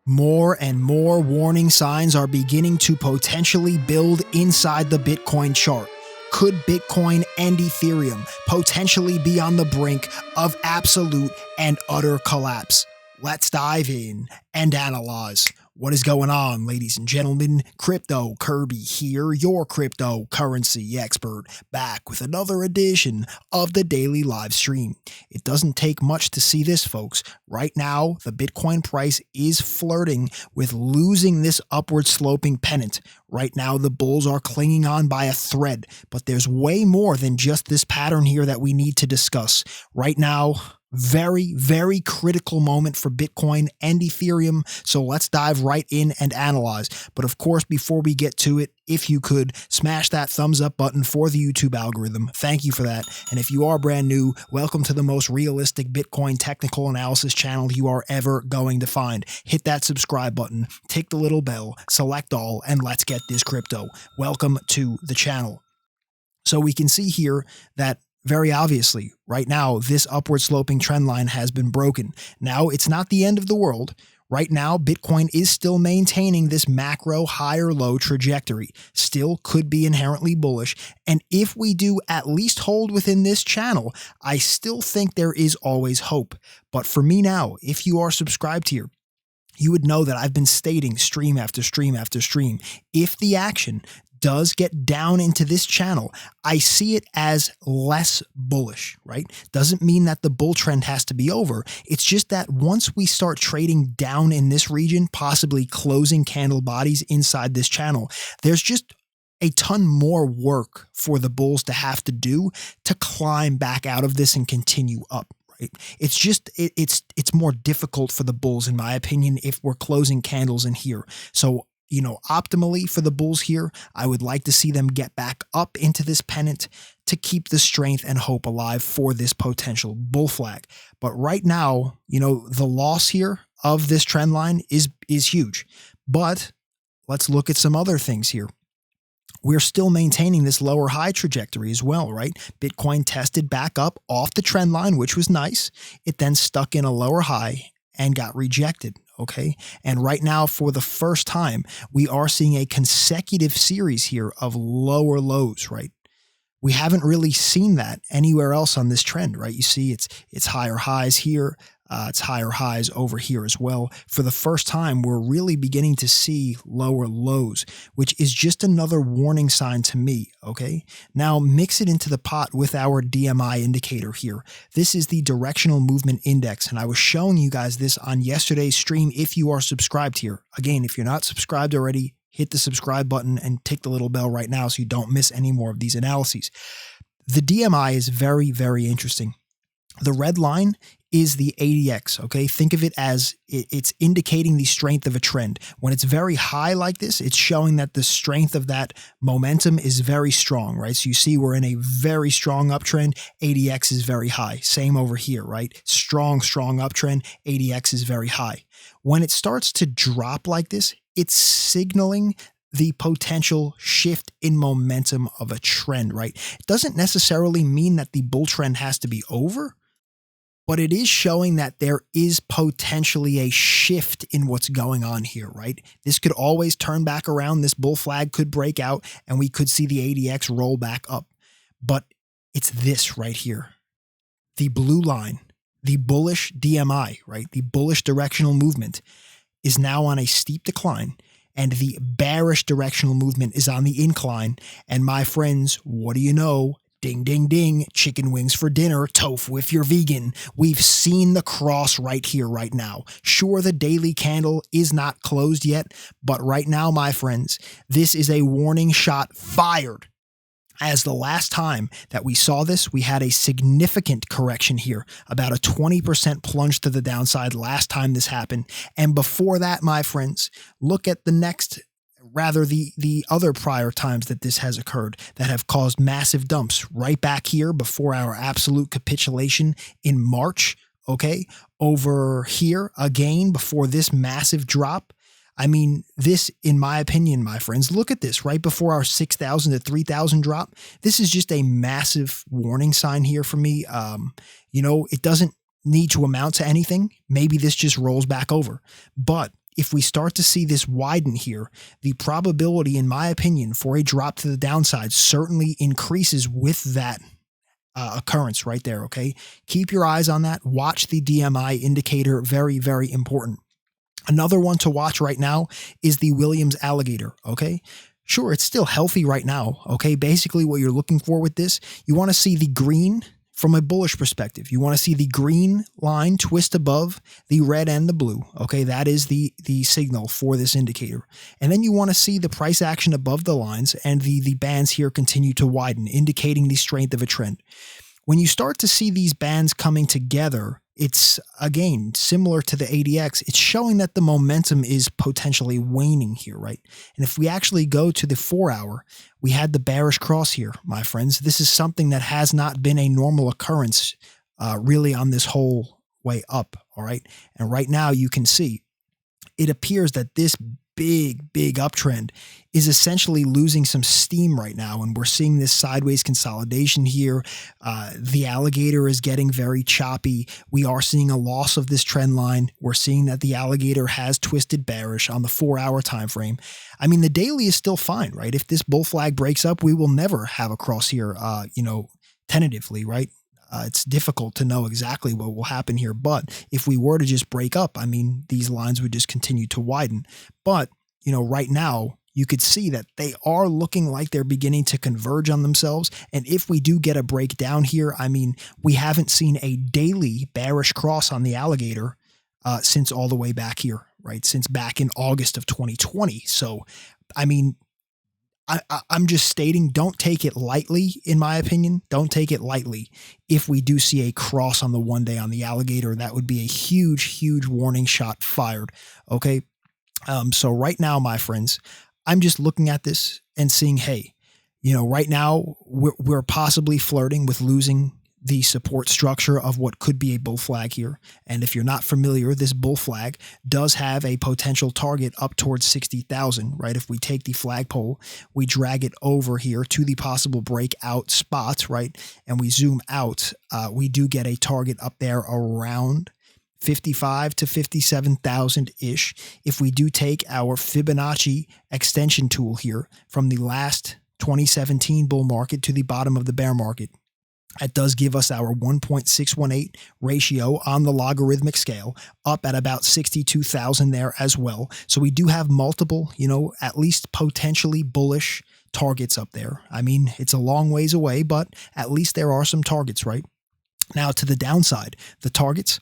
More and more warning signs are beginning to potentially build inside the Bitcoin chart. Could Bitcoin and Ethereum potentially be on the brink of absolute and utter collapse? Let's dive in and analyze. What is going on, ladies and gentlemen? Crypto Kirby here, your cryptocurrency expert, back with another edition of the daily live stream. It doesn't take much to see this, folks. Right now, the Bitcoin price is flirting with losing this upward sloping pennant. Right now, the bulls are clinging on by a thread, but there's way more than just this pattern here that we need to discuss. Right now, very, very critical moment for Bitcoin and Ethereum. So let's dive right in and analyze. But of course, before we get to it, if you could smash that thumbs up button for the YouTube algorithm, thank you for that. And if you are brand new, welcome to the most realistic Bitcoin technical analysis channel you are ever going to find. Hit that subscribe button, tick the little bell, select all, and let's get this crypto. Welcome to the channel. So we can see here that very obviously, right now, this upward sloping trend line has been broken. Now, it's not the end of the world. Right now, Bitcoin is still maintaining this macro higher low trajectory, still could be inherently bullish. And if we do at least hold within this channel, I still think there is always hope. But for me now, if you are subscribed here, you would know that I've been stating stream after stream after stream, if the action does get down into this channel, I see it as less bullish, right? Doesn't mean that the bull trend has to be over. It's just that once we start trading down in this region, possibly closing candle bodies inside this channel, there's just a ton more work for the bulls to have to do to climb back out of this and continue up. It's just, it's more difficult for the bulls, in my opinion, if we're closing candles in here. So, you know, optimally for the bulls here, I would like to see them get back up into this pennant to keep the strength and hope alive for this potential bull flag. But right now, you know, the loss here of this trend line is huge. But let's look at some other things here. We're still maintaining this lower high trajectory as well, right? Bitcoin tested back up off the trend line, which was nice. It then stuck in a lower high and got rejected. Okay. And right now, for the first time, we are seeing a consecutive series here of lower lows, right? We haven't really seen that anywhere else on this trend, right? You see it's higher highs here. It's higher highs over here as well. For the first time, we're really beginning to see lower lows, which is just another warning sign to me, okay? Now, mix it into the pot with our DMI indicator here. This is the Directional Movement Index, and I was showing you guys this on yesterday's stream if you are subscribed here. Again, if you're not subscribed already, hit the subscribe button and tick the little bell right now so you don't miss any more of these analyses. The DMI is very, very interesting. The red line is the ADX, okay? Think of it as it's indicating the strength of a trend. When it's very high like this, it's showing that the strength of that momentum is very strong, right? So you see we're in a very strong uptrend. ADX is very high. Same over here, right? Strong uptrend. ADX is very high. When it starts to drop like this, it's signaling the potential shift in momentum of a trend, right? It doesn't necessarily mean that the bull trend has to be over, but it is showing that there is potentially a shift in what's going on here, right? This could always turn back around. This bull flag could break out and we could see the ADX roll back up. But it's this right here. The blue line, the bullish DMI, right? The bullish directional movement is now on a steep decline, and the bearish directional movement is on the incline. And my friends, what do you know? Ding, ding, ding, chicken wings for dinner, tofu if you're vegan. We've seen the cross right here, right now. Sure, the daily candle is not closed yet, but right now, my friends, this is a warning shot fired. As the last time that we saw this, we had a significant correction here, about a 20% plunge to the downside last time this happened. And before that, my friends, look at the other prior times that this has occurred that have caused massive dumps right back here before our absolute capitulation in March, okay? Over here again before this massive drop. I mean, this, in my opinion, my friends, look at this right before our 6,000 to 3,000 drop. This is just a massive warning sign here for me. You know, it doesn't need to amount to anything. Maybe this just rolls back over. But if we start to see this widen here, the probability, in my opinion, for a drop to the downside certainly increases with that occurrence right there, okay? Keep your eyes on that. Watch the DMI indicator. Very, very important. Another one to watch right now is the Williams alligator, okay? Sure, it's still healthy right now, okay? Basically, what you're looking for with this, you want to see the green from a bullish perspective. You want to see the green line twist above the red and the blue, okay? That is the signal for this indicator. And then you want to see the price action above the lines and the bands here continue to widen, indicating the strength of a trend. When you start to see these bands coming together, it's, again, similar to the ADX. It's showing that the momentum is potentially waning here, right? And if we actually go to the 4-hour, we had the bearish cross here, my friends. This is something that has not been a normal occurrence really on this whole way up, all right? And right now you can see it appears that this big uptrend is essentially losing some steam right now. And we're seeing this sideways consolidation here. The alligator is getting very choppy. We are seeing a loss of this trend line. We're seeing that the alligator has twisted bearish on the 4-hour time frame. I mean, the daily is still fine, right? If this bull flag breaks up, we will never have a cross here, tentatively, right? It's difficult to know exactly what will happen here. But if we were to just break up, I mean, these lines would just continue to widen. But, right now, you could see that they are looking like they're beginning to converge on themselves. And if we do get a breakdown here, I mean, we haven't seen a daily bearish cross on the alligator since all the way back here, right? Since back in August of 2020. So, I mean, I'm just stating, don't take it lightly, in my opinion. Don't take it lightly. If we do see a cross on the 1 day on the alligator, that would be a huge warning shot fired. Okay. So right now, my friends, I'm just looking at this and seeing, hey, right now we're possibly flirting with losing the support structure of what could be a bull flag here. And if you're not familiar, this bull flag does have a potential target up towards 60,000, right? If we take the flagpole, we drag it over here to the possible breakout spots, right? And we zoom out, we do get a target up there around 55 to 57,000-ish. If we do take our Fibonacci extension tool here from the last 2017 bull market to the bottom of the bear market, that does give us our 1.618 ratio on the logarithmic scale, up at about 62,000 there as well. So we do have multiple, at least potentially bullish targets up there. I mean, it's a long ways away, but at least there are some targets, right? Now to the downside, the targets,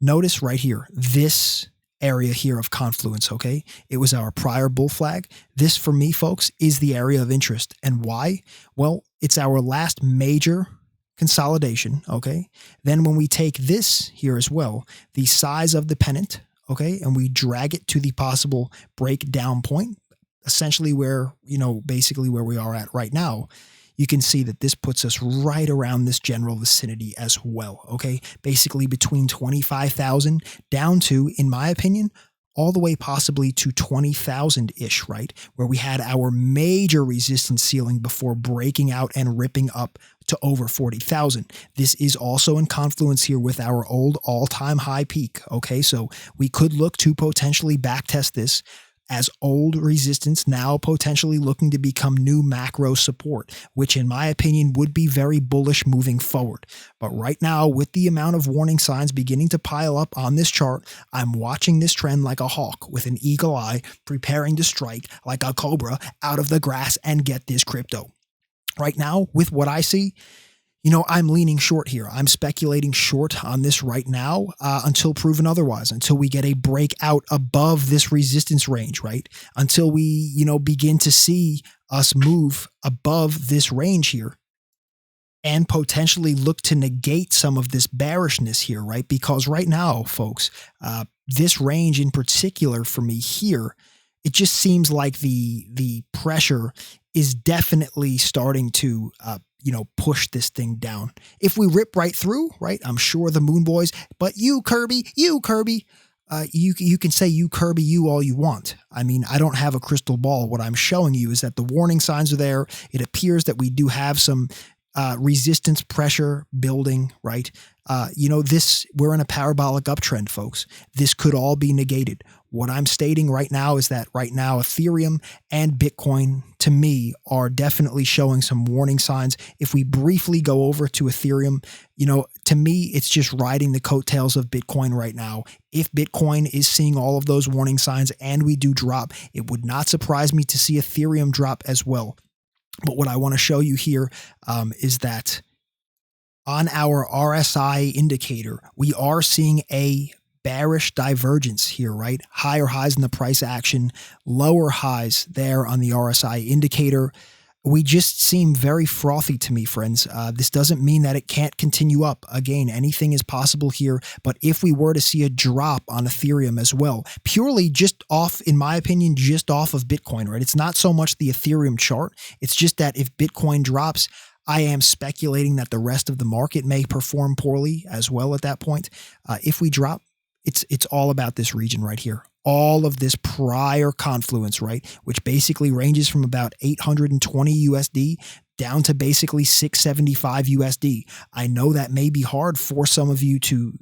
notice right here, this area here of confluence, okay? It was our prior bull flag. This, for me, folks, is the area of interest. And why? Well, it's our last major consolidation, okay? Then when we take this here as well, the size of the pennant, okay, and we drag it to the possible breakdown point, essentially where, basically where we are at right now, you can see that this puts us right around this general vicinity as well, okay? Basically between 25,000 down to, in my opinion, all the way possibly to 20,000-ish, right? Where we had our major resistance ceiling before breaking out and ripping up to over 40,000. This is also in confluence here with our old all-time high peak, okay? So we could look to potentially backtest this as old resistance, now potentially looking to become new macro support, which in my opinion would be very bullish moving forward. But right now, with the amount of warning signs beginning to pile up on this chart, I'm watching this trend like a hawk with an eagle eye, preparing to strike like a cobra out of the grass and get this crypto. Right now, with what I see, I'm leaning short here. I'm speculating short on this right now until proven otherwise, until we get a breakout above this resistance range, right? Until we, begin to see us move above this range here and potentially look to negate some of this bearishness here, right? Because right now, folks, this range in particular for me here, it just seems like the pressure is definitely starting to, push this thing down. If we rip right through, right, I'm sure the Moon Boys, but you Kirby, you can say you Kirby, you all you want. I mean, I don't have a crystal ball. What I'm showing you is that the warning signs are there. It appears that we do have some resistance pressure building, right? We're in a parabolic uptrend, folks. This could all be negated. What I'm stating right now is that right now Ethereum and Bitcoin, to me, are definitely showing some warning signs. If we briefly go over to Ethereum, to me, it's just riding the coattails of Bitcoin right now. If Bitcoin is seeing all of those warning signs and we do drop, it would not surprise me to see Ethereum drop as well. But what I want to show you here is that on our RSI indicator, we are seeing a bearish divergence here, right? Higher highs in the price action, lower highs there on the RSI indicator. We just seem very frothy to me, friends. This doesn't mean that it can't continue up. Again, anything is possible here. But if we were to see a drop on Ethereum as well, purely just off, in my opinion, just off of Bitcoin, right? It's not so much the Ethereum chart. It's just that if Bitcoin drops, I am speculating that the rest of the market may perform poorly as well at that point. If we drop, it's all about this region right here. All of this prior confluence, right, which basically ranges from about 820 USD down to basically 675 USD. I know that may be hard for some of you to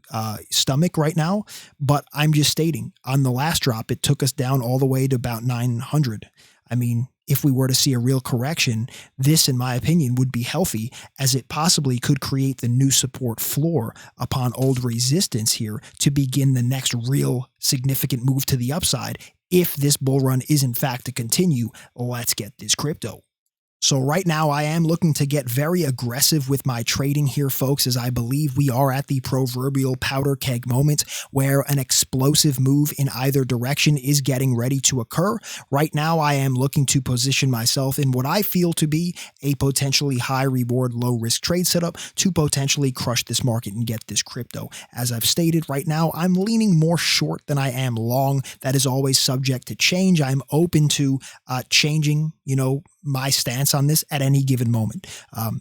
stomach right now, but I'm just stating on the last drop, it took us down all the way to about 900. I mean, if we were to see a real correction, this, in my opinion, would be healthy, as it possibly could create the new support floor upon old resistance here to begin the next real significant move to the upside. If this bull run is in fact to continue, let's get this crypto. So right now I am looking to get very aggressive with my trading here, folks, as I believe we are at the proverbial powder keg moment where an explosive move in either direction is getting ready to occur. Right now I am looking to position myself in what I feel to be a potentially high reward, low risk trade setup to potentially crush this market and get this crypto. As I've stated, right now I'm leaning more short than I am long. That is always subject to change. I'm open to changing, my stance on this at any given moment.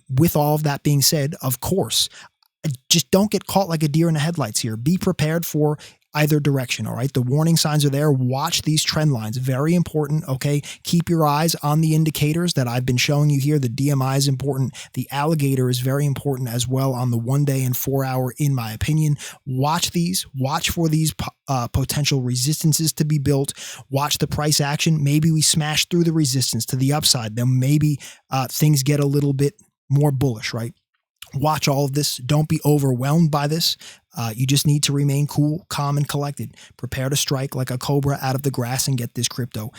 With all of that being said, of course, just don't get caught like a deer in the headlights here. Be prepared for either direction, all right? The warning signs are there. Watch these trend lines. Very important, okay? Keep your eyes on the indicators that I've been showing you here. The DMI is important. The alligator is very important as well on the 1 day and 4 hour, in my opinion. Watch these. Watch for these potential resistances to be built. Watch the price action. Maybe we smash through the resistance to the upside. Then maybe things get a little bit more bullish, right? Watch all of this. Don't be overwhelmed by this. You just need to remain cool, calm, and collected. Prepare to strike like a cobra out of the grass and get this crypto.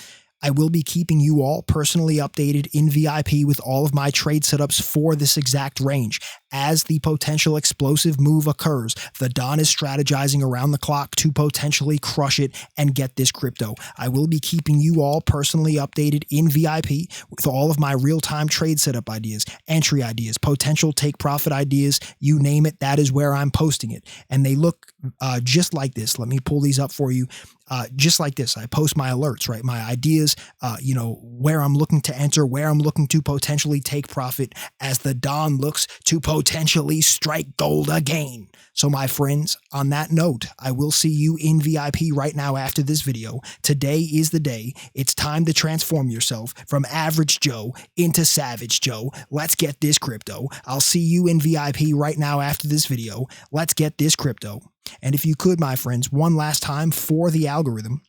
I will be keeping you all personally updated in VIP with all of my trade setups for this exact range. As the potential explosive move occurs, the Don is strategizing around the clock to potentially crush it and get this crypto. I will be keeping you all personally updated in VIP with all of my real-time trade setup ideas, entry ideas, potential take profit ideas, you name it, that is where I'm posting it. And they look just like this. Let me pull these up for you. Just like this, I post my alerts, right? My ideas, where I'm looking to enter, where I'm looking to potentially take profit as the Don looks to potentially strike gold again. So my friends, on that note, I will see you in VIP right now after this video. Today is the day. It's time to transform yourself from average Joe into savage Joe. Let's get this crypto. I'll see you in VIP right now after this video. Let's get this crypto. And if you could, my friends, one last time for the algorithm,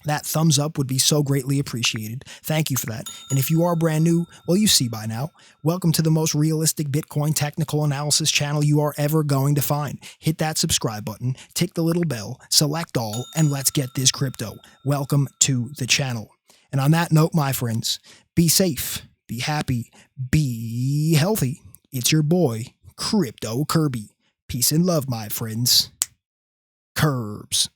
that thumbs up would be so greatly appreciated. Thank you for that. And if you are brand new, well, you see by now, welcome to the most realistic Bitcoin technical analysis channel you are ever going to find. Hit that subscribe button, tick the little bell, select all, and let's get this crypto. Welcome to the channel. And on that note, my friends, be safe, be happy, be healthy. It's your boy, Crypto Kirby. Peace and love, my friends. Curbs.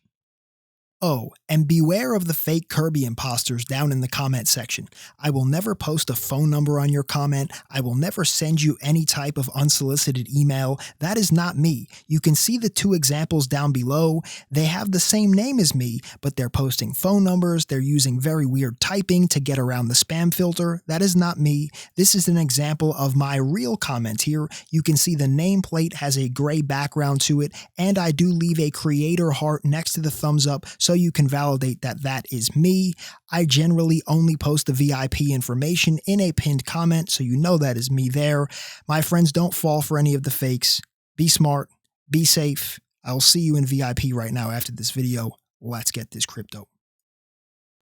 Oh, and beware of the fake Kirby imposters down in the comment section. I will never post a phone number on your comment. I will never send you any type of unsolicited email. That is not me. You can see the two examples down below. They have the same name as me, but they're posting phone numbers. They're using very weird typing to get around the spam filter. That is not me. This is an example of my real comment here. You can see the nameplate has a gray background to it, and I do leave a creator heart next to the thumbs up so you can validate that that is me. I generally only post the VIP information in a pinned comment, so you know that is me there. My friends, don't fall for any of the fakes. Be smart, be safe. I'll see you in VIP right now after this video. Let's get this crypto.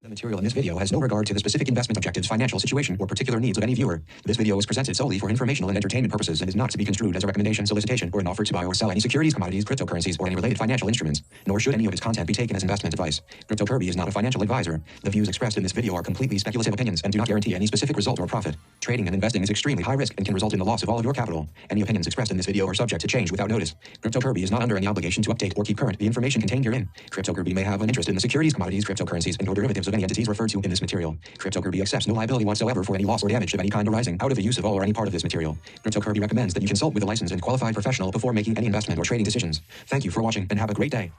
The material in this video has no regard to the specific investment objectives, financial situation, or particular needs of any viewer. This video is presented solely for informational and entertainment purposes and is not to be construed as a recommendation, solicitation, or an offer to buy or sell any securities, commodities, cryptocurrencies, or any related financial instruments, nor should any of its content be taken as investment advice. CryptoKirby is not a financial advisor. The views expressed in this video are completely speculative opinions and do not guarantee any specific result or profit. Trading and investing is extremely high risk and can result in the loss of all of your capital. Any opinions expressed in this video are subject to change without notice. CryptoKirby is not under any obligation to update or keep current the information contained herein. CryptoKirby may have an interest in the securities, commodities, cryptocurrencies, and or derivatives of any entities referred to in this material. CryptoKirby accepts no liability whatsoever for any loss or damage of any kind arising out of the use of all or any part of this material. CryptoKirby recommends that you consult with a licensed and qualified professional before making any investment or trading decisions. Thank you for watching and have a great day.